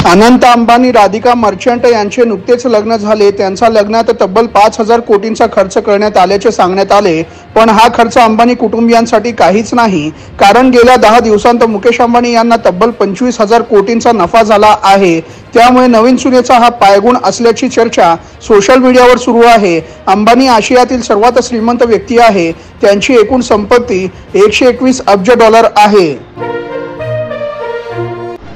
Anant Ambani Radhika merchant यांचे नुकतेच लग्न झाले। त्यांच्या लग्नात तब्बल 5,000 कोटींचा खर्च करण्यात आल्याचे सांगण्यात आले, पण हा खर्च अंबानी कुटुंबियांसाठी काहीच नाही, कारण गेल्या 10 दिवसांत मुकेश अंबानी यांना तब्बल 25,000 कोटींचा नफा झाला आहे। त्यामुळे नवीन सुनेचा हा पायगुण असल्याची चर्चा सोशल मीडियावर सुरू आहे। अंबानी आशियातील सर्वात श्रीमंत व्यक्ती आहे। त्यांची एकूण संपत्ती 121 अब्ज डॉलर आहे।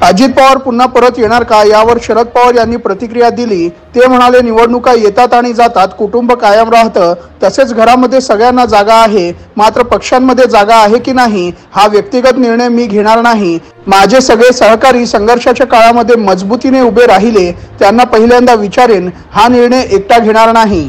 अजित पवार पुन्हा परत येणार का, यावर शरद पवार यांनी प्रतिक्रिया दिली। ते म्हणाले, निवडणुका येतात आणि जातात, कुटुंब कायम राहतं, तसेच घरामध्ये सगळ्यांना जागा आहे, मात्र पक्षांमध्ये जागा आहे की नाही हा व्यक्तिगत निर्णय मी घेणार नाही। माझे सगळे सहकारी संघर्षाच्या काळामध्ये मजबूतीने उभे राहिले, त्यांना पहिल्यांदा विचारेन, हा निर्णय एकटा घेणार नाही।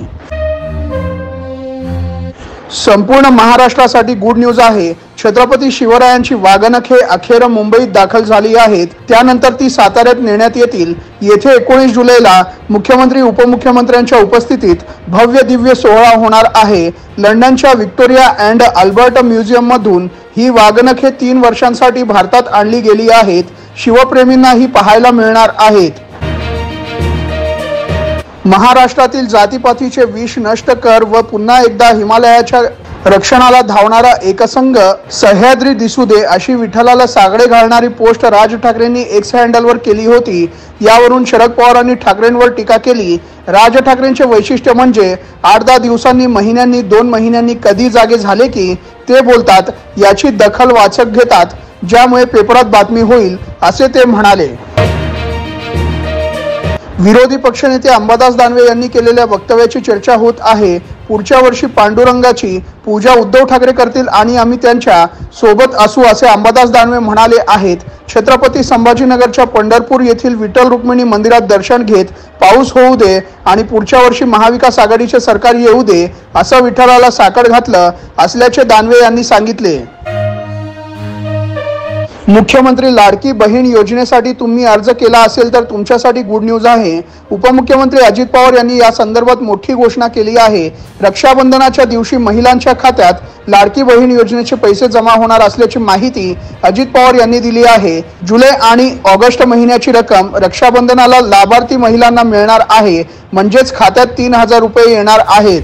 संपूर्ण महाराष्ट्रासाठी गुड न्यूज आहे। छत्रपती शिवरायांची वाघनखे अखेर मुंबईत दाखल झाली आहेत। त्यानंतर ती साताऱ्यात नेण्यात येतील। येथे 19 जुलैला मुख्यमंत्री उपमुख्यमंत्र्यांच्या उपस्थितीत भव्य दिव्य सोहळा होणार आहे। लंडनच्या व्हिक्टोरिया अँड अल्बर्ट म्युझियम मधून ही वाघनखे 3 वर्षांसाठी भारतात आणली गेली आहेत। शिवप्रेमींना ही पाहायला मिळणार आहेत। महाराष्ट्रातील जातीपातीचे विष नष्ट कर व पुन्हा एकदा हिमालयाच्या रक्षणाला धावणारा एकसंघ सह्याद्री दिसू दे, अशी विठ्ठलाला सागडे घालणारी पोस्ट राज ठाकरेंनी एक्स हँडलवर केली होती। यावरून शरद पवारांनी ठाकरेंवर टीका केली। राज ठाकरेंचे वैशिष्ट्य म्हणजे 8-10 दिवसांनी, महिन्यांनी, 2 महिन्यांनी कधी जागे झाले की ते बोलतात, याची दखल वाचक घेतात, ज्यामुळे पेपरात बातमी होईल, असे ते म्हणाले। विरोधी पक्षनेते अंबादास दानवे यांनी केलेल्या वक्तव्याची चर्चा होत आहे। पुढच्या वर्षी पांडुरंगाची पूजा उद्धव ठाकरे करतील आणि आम्ही त्यांच्या सोबत असू, असे अंबादास दानवे म्हणाले आहेत। छत्रपती संभाजीनगरच्या पंढरपूर येथील विठ्ठल रुक्मिणी मंदिरात दर्शन घेत पाऊस होऊ दे आणि पुढच्या वर्षी महाविकास आघाडीचे सरकार येऊ दे, असं विठ्ठलाला साकड घातलं असल्याचे दानवे यांनी सांगितले। मुख्यमंत्री लाडकी बहीण योजनेसाठी तुम्ही अर्ज केला असेल तर तुमच्यासाठी गुड न्यूज आहे। उपमुख्यमंत्री अजित पवार यांनी या संदर्भात मोठी घोषणा केली आहे। रक्षाबंधनाच्या दिवशी महिलांच्या खात्यात लाडकी बहीण योजनेचे पैसे जमा होणार असल्याची माहिती अजित पवार यांनी दिली आहे। जुलै आणि ऑगस्ट महिन्याची रक्कम रक्षाबंधनाला लाभार्थी महिलांना मिळणार आहे, म्हणजेच खात्यात 3,000 रुपये येणार आहेत।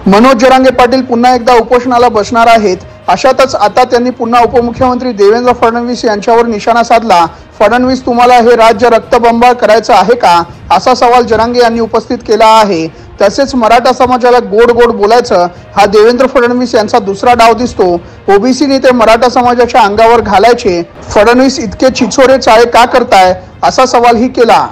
मनोज जरांगे पाटील पुन्हा एकदा उपोषणाला बसणार आहेत। अशातच आता त्यांनी पुन्हा उपमुख्यमंत्री देवेंद्र फडणवीस यांच्यावर निशाणा साधला। फडणवीस, तुम्हाला हे राज्य रक्तबंबाळ करायचं आहे का, असा सवाल जरांगे यांनी उपस्थित केला आहे। तसेच मराठा समाजाला गोड गोड बोलायचं हा देवेंद्र फडणवीस यांचा दुसरा डाव दिसतो। ओबीसी नेते मराठा समाजाच्या अंगावर घालायचे, फडणवीस इतके चिचोरे चाळे का करताय, असा सवालही केला।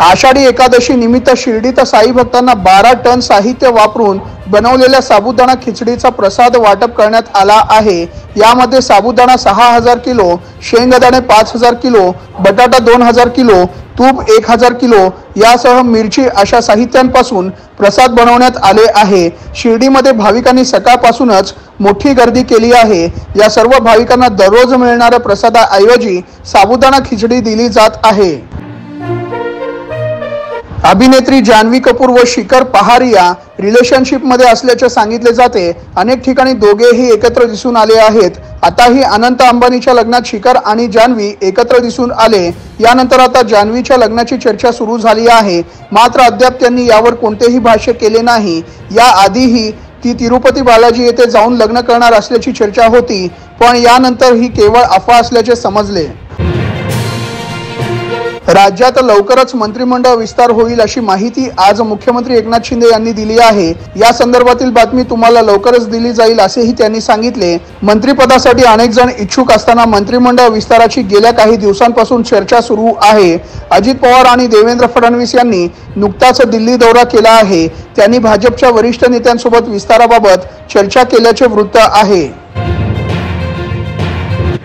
आषाढी एकादशी निमित्त शिर्डीत साई भक्तांना 12 टन साहित्य वापरून बनवलेल्या साबुदाणा खिचडीचा प्रसाद वाटप करण्यात आला आहे। यामध्ये साबुदाणा 6,000 किलो, शेंगदाणे 5,000 किलो, बटाटा 2,000 किलो, तूप 1,000 किलो यासह मिरची अशा साहित्यांपासून प्रसाद बनवण्यात आले आहे। शिर्डीमध्ये भाविकांनी सकाळपासूनच मोठी गर्दी केली आहे। या सर्व भाविकांना दररोज मिळणाऱ्या प्रसादाऐवजी साबुदाणा खिचडी दिली जात आहे। अभिनेत्री जान्हवी कपूर व शिखर पहारिया रिलेशनशिप मध्ये असल्याचे सांगितले जाते। अनेक ठिकाणी दोघेही एकत्र दिसून आले आहेत। आताही अनंत अंबानीच्या लग्नात शिखर आणि जान्हवी एकत्र दिसून आले। यानंतर आता जान्हवीच्या लग्नाची चर्चा सुरू झाली आहे, मात्र अद्याप त्यांनी यावर कोणतेही भाष्य केले नाही। याआधीही ती तिरुपती बालाजी येथे जाऊन लग्न करणार असल्याची चर्चा होती, पण यानंतर ही केवळ अफवा असल्याचे समजले। राज्यात लवकरच मंत्रिमंडळ विस्तार होईल अशी माहिती आज मुख्यमंत्री एकनाथ शिंदे यांनी दिली आहे। या संदर्भातील बातमी तुम्हाला लवकरच दिली जाईल, असेही त्यांनी सांगितले। मंत्रिपदासाठी अनेक जण इच्छुक असताना मंत्रिमंडळ विस्ताराची गेल्या काही दिवसांपासून चर्चा सुरू आहे। अजित पवार आणि देवेंद्र फडणवीस यांनी नुकताच दिल्ली दौरा केला आहे। त्यांनी भाजपच्या वरिष्ठ नेत्यांसोबत विस्ताराबाबत चर्चा केल्याचे वृत्त आहे।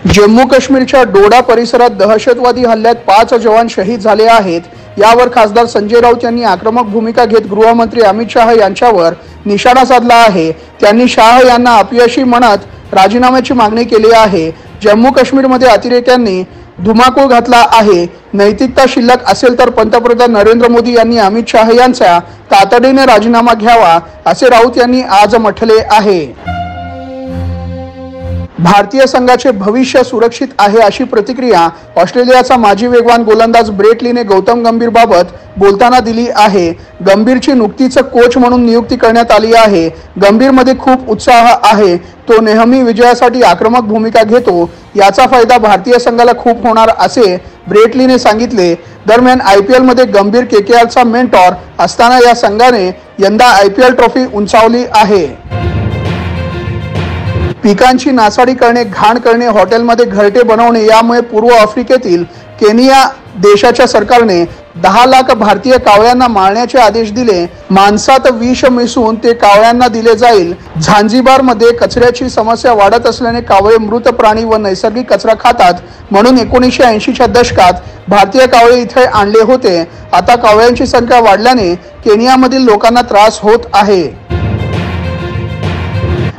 जम्मू काश्मीरच्या डोडा परिसरात दहशतवादी हल्ल्यात 5 जवान शहीद झाले आहेत। यावर खासदार संजय राऊत यांनी आक्रमक भूमिका घेत गृहमंत्री अमित शाह यांच्यावर निशाणा साधला आहे। त्यांनी शाह यांना अपयशी म्हणत राजीनाम्याची मागणी केली आहे। जम्मू काश्मीरमध्ये अतिरेक्यांनी धुमाकूळ घातला आहे। नैतिकता शिल्लक असेल तर पंतप्रधान नरेंद्र मोदी यांनी अमित शाह यांचा तातडीने राजीनामा घ्यावा, असे राऊत यांनी आज म्हटले आहे। भारतीय संघाचे भविष्य सुरक्षित आहे अशी प्रतिक्रिया ऑस्ट्रेलियाचा माजी वेगवान गोलंदाज ब्रेट लीने गौतम गंभीर बाबत बोलताना दिली आहे। गंभीरची नुकतीच कोच म्हणून नियुक्ती करण्यात आली आहे। गंभीरमध्ये खूप उत्साह आहे, तो नेहमी विजयासाठी आक्रमक भूमिका घेतो, याचा फायदा भारतीय संघाला खूप होणार असे ब्रेट लीने सांगितले। दरम्यान IPL मध्ये गंभीर KKRचा मेंटॉर असताना या संघाने यंदा IPL ट्रॉफी उंचावली आहे। पिकांची नासाडी करणे, घाण करणे, हॉटेलमध्ये घरटे बनवणे यामुळे पूर्व आफ्रिकेतील केनिया देशाच्या सरकारने 10 लाख भारतीय कावळ्यांना मारण्याचे आदेश दिले। मांसात विष मिसळून ते कावळ्यांना दिले जाईल। झांझिबारमध्ये कचऱ्याची समस्या वाढत असल्याने कावळे मृत प्राणी व नैसर्गिक कचरा खातात, म्हणून 1980च्या दशकात भारतीय कावळे इथे आणले होते। आता कावळ्यांची संख्या वाढल्याने केनियामधील लोकांना त्रास होत आहे।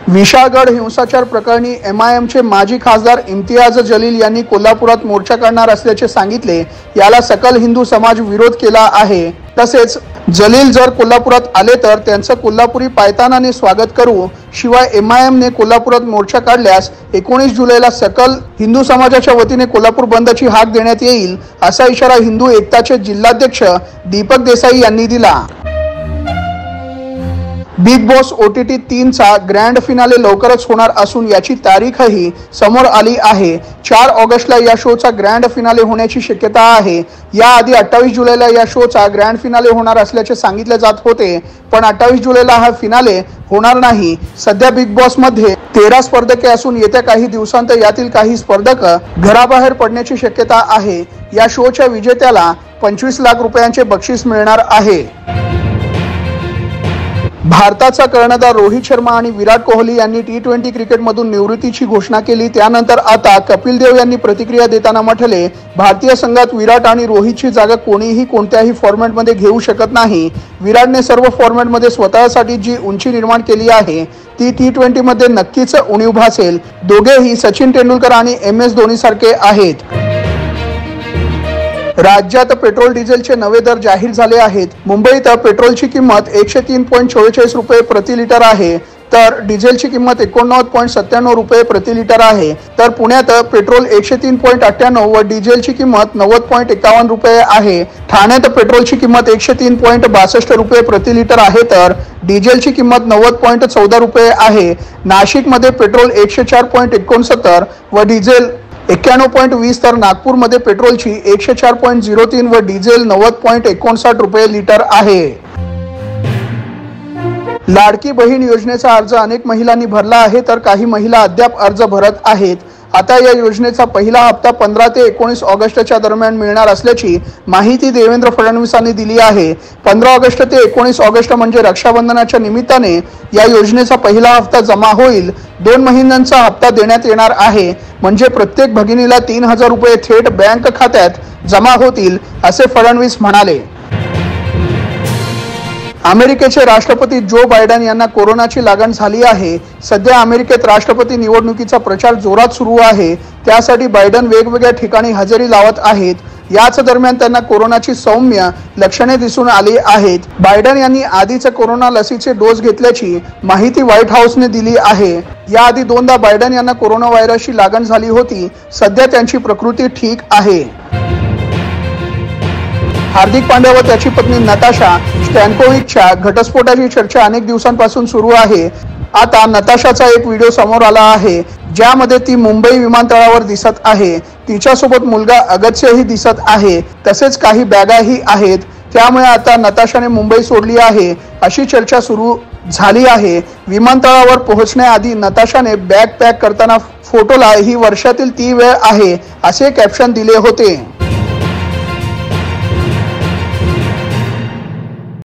विशाळगड हिंसाचार प्रकरणी MIMचे माजी खासदार इम्तियाज जलील यांनी कोल्हापुरात मोर्चा काढणार असल्याचे सांगितले। याला सकल हिंदू समाज विरोध केला आहे। तसेच जलील जर कोल्हापुरात आले तर त्यांचं कोल्हापुरी पायतानाने स्वागत करू। शिवाय MIMने कोल्हापुरात मोर्चा काढल्यास 19 जुलैला सकल हिंदू समाजाच्या वतीने कोल्हापूर बंदची हाक देण्यात येईल, असा इशारा हिंदू एकताचे जिल्हाध्यक्ष दीपक देसाई यांनी दिला। बिग बॉस OTT 3 चा ग्रँड फिनाले लवकरच होणार असून याची तारीखही समोर आली आहे। 4 ऑगस्टला या शोचा ग्रँड फिनाले होण्याची शक्यता आहे। याआधी 28 जुलैला या शोचा ग्रँड फिनाले होणार असल्याचे सांगितले जात होते, पण 28 जुलैला हा फिनाले होणार नाही। सध्या बिग बॉस मध्ये 13 स्पर्धके असून येत्या काही दिवसांत यातील काही स्पर्धक घराबाहेर पडण्याची शक्यता आहे। या शोच्या विजेत्याला 25 लाख रुपयांचे बक्षीस मिळणार आहे। भारताचा कर्णधार रोहित शर्मा आणि विराट कोहली यांनी T20 क्रिकेटमधून निवृत्तीची घोषणा केली। त्यानंतर आता कपिल देव यांनी प्रतिक्रिया देताना म्हटले, भारतीय संघात विराट आणि रोहितची जागा कोणीही कोणत्याही फॉर्मॅटमध्ये घेऊ शकत नाही। विराटने सर्व फॉर्मॅटमध्ये स्वतःसाठी जी उंची निर्माण केली आहे ती T20 मध्ये नक्कीच उणीव भासेल। दोघेही सचिन तेंडुलकर आणि MS धोनी सारखे आहेत। राज्यात पेट्रोल डिझेलचे नवे दर जाहीर झाले आहेत। मुंबईत पेट्रोलची किंमत 103.44 रुपये प्रति लिटर आहे, तर डिझेलची किंमत 89.97 रुपये प्रति लिटर आहे। तर पुण्यात पेट्रोल 103.98 व डिझेलची किंमत 90.51 रुपये आहे। ठाण्यात पेट्रोलची किंमत 103.62 रुपये प्रति लिटर आहे, तर डिझेलची किंमत 90.14 रुपये आहे। नाशिकमध्ये पेट्रोल 104.69 व डिझेल 91.20, तर नागपूरमध्ये पेट्रोलची 104.03 व डिझेल 90.59 रुपये लिटर आहे। लाडकी बहीण योजनेचा अर्ज अनेक महिलांनी भरला आहे, तर काही महिला अद्याप अर्ज भरत आहेत। आता या योजनेचा पहिला हप्ता 15 ते 19 ऑगस्टच्या दरम्यान मिळणार असल्याची माहिती देवेंद्र फडणवीसांनी दिली आहे। 15 ऑगस्ट ते 19 ऑगस्ट म्हणजे रक्षाबंधनाच्या निमित्ताने या योजनेचा पहिला हप्ता जमा होईल। 2 महिन्यांचा हप्ता देण्यात येणार आहे, म्हणजे प्रत्येक भगिनीला 3000 रुपये थेट बँक खात्यात जमा होतील, असे फडणवीस म्हणाले। अमेरिकेचे राष्ट्रपती जो बायडन यांना कोरोनाची लागण झाली आहे। सध्या अमेरिकेत राष्ट्रपती निवडणुकीचा प्रचार जोरात सुरू आहे। त्यासाठी बायडन वेगवेगळ्या ठिकाणी हजेरी लावत आहेत। याच दरम्यान त्यांना कोरोनाची सौम्य लक्षणे दिसून आली आहेत। बायडन यांनी आधीच कोरोना लसीचे डोस घेतल्याची माहिती व्हाईट हाऊसने दिली आहे। याआधी 2दा बायडन यांना कोरोना व्हायरसची लागण झाली होती। सध्या त्यांची प्रकृती ठीक आहे। हार्दिक पांड्या व त्याची पत्नी नताशा स्टॅन्कोविकच्या घटस्फोटाची चर्चा अनेक दिवसांपासून सुरू आहे। आता नताशाचा एक व्हिडिओ समोर आला आहे, ज्यामध्ये ती मुंबई विमानतळावर दिसत आहे। तिच्यासोबत मुलगा अगत्यही दिसत आहे, तसेच काही बॅगाही आहेत। त्यामुळे आता नताशाने मुंबई सोडली आहे अशी चर्चा सुरू झाली आहे। विमानतळावर पोहोचण्याआधी नताशाने बॅग पॅक करताना फोटोला ही वर्षातील ती वेळ आहे असे कॅप्शन दिले होते।